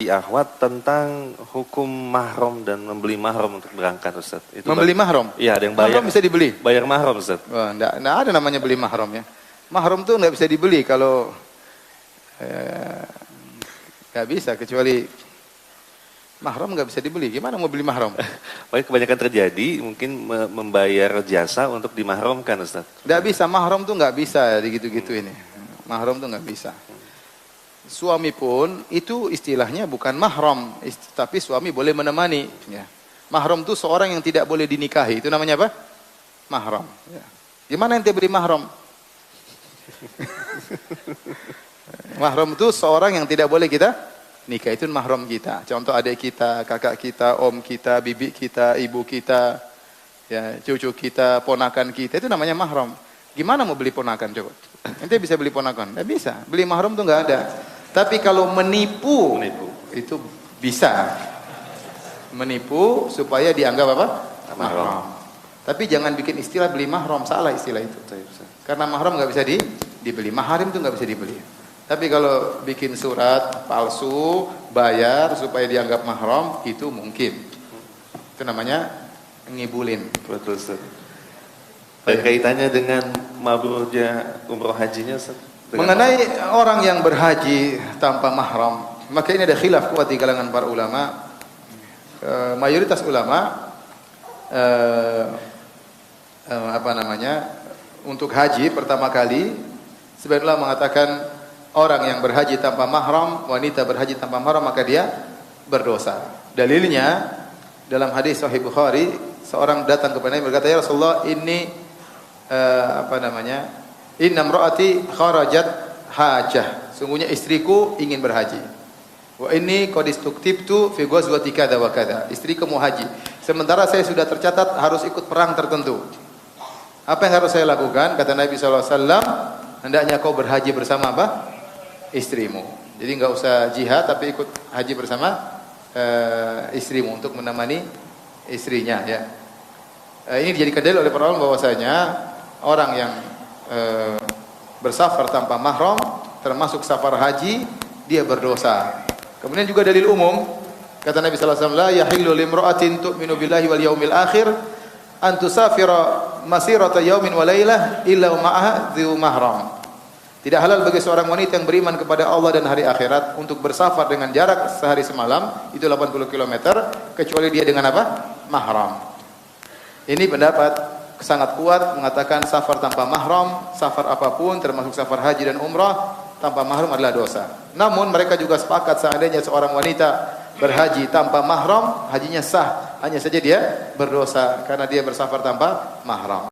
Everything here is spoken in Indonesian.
Ahwat tentang hukum mahram dan membeli mahram untuk berangkat, Ustaz. Itu Membeli mahram? Iya, ada yang bayar. Mahram bisa dibeli? Bayar mahram, Ustaz. Wah, enggak ada namanya beli mahram ya. Mahram tuh enggak bisa dibeli kalau enggak bisa, kecuali mahram enggak bisa dibeli. Gimana mau beli mahram? Baik, kebanyakan terjadi mungkin membayar jasa untuk dimahramkan, Ustaz. Enggak bisa, mahram tuh enggak bisa digitu-gitu ini. Mahram tuh enggak bisa. Suami pun itu istilahnya bukan mahram, tapi suami boleh menemani. Ya. Mahram itu seorang yang tidak boleh dinikahi. Itu namanya apa? Mahram. Ya. Gimana ente beri mahram? Mahram itu seorang yang tidak boleh kita nikah. Itu mahram kita. Contoh adik kita, kakak kita, om kita, bibi kita, ibu kita, ya, cucu kita, ponakan kita. Itu namanya mahram. Gimana mau beli ponakan coba? Ente bisa beli ponakan? Nggak bisa. Beli mahram tuh nggak ada. Tapi kalau menipu, itu bisa. Menipu supaya dianggap apa? Mahram. Tapi jangan bikin istilah beli mahram, salah istilah itu. Karena mahram nggak bisa dibeli. Maharim itu nggak bisa dibeli. Tapi kalau bikin surat palsu, bayar supaya dianggap mahram, itu mungkin. Itu namanya ngibulin. Betul, Ustaz. Dan kaitannya dengan mabrurnya umroh hajinya, Ustaz? Mengenai orang yang berhaji tanpa mahram, maka ini ada khilaf kuat di kalangan para ulama. Mayoritas ulama untuk haji pertama kali sebagian ulama mengatakan orang yang berhaji tanpa mahram, wanita berhaji tanpa mahram, maka dia berdosa. Dalilnya dalam hadis Sahih Bukhari, seorang datang kepada Nabi berkata, "Ya Rasulullah, ini inna imraati kharajat hajah." Sungguhnya istriku ingin berhaji. Wa inni qad istuktibtu fi ghazwati kadza wa kadza. Istriku mau haji. Sementara saya sudah tercatat harus ikut perang tertentu. Apa yang harus saya lakukan? Kata Nabi sallallahu alaihi wasallam, hendaknya kau berhaji bersama apa? Istrimu. Jadi enggak usah jihad tapi ikut haji bersama istrimu untuk menemani istrinya, ya. Ini dijadikan dalil oleh para ulama bahwasanya orang yang bersafar tanpa mahram, termasuk safar haji, dia berdosa. Kemudian juga dalil umum, kata Nabi sallallahu alaihi wasallam, la yahillu limra'atin tu'minu billahi wal yaumil akhir an tusafira masirata yaumin wa lailah illa ma'aha dzu mahram. Tidak halal bagi seorang wanita yang beriman kepada Allah dan hari akhirat untuk bersafar dengan jarak sehari semalam, itu 80 km, kecuali dia dengan apa? Mahram. Ini pendapat sangat kuat mengatakan safar tanpa mahram, safar apapun termasuk safar haji dan umrah tanpa mahram adalah dosa. Namun mereka juga sepakat seandainya seorang wanita berhaji tanpa mahram, hajinya sah, hanya saja dia berdosa karena dia bersafar tanpa mahram.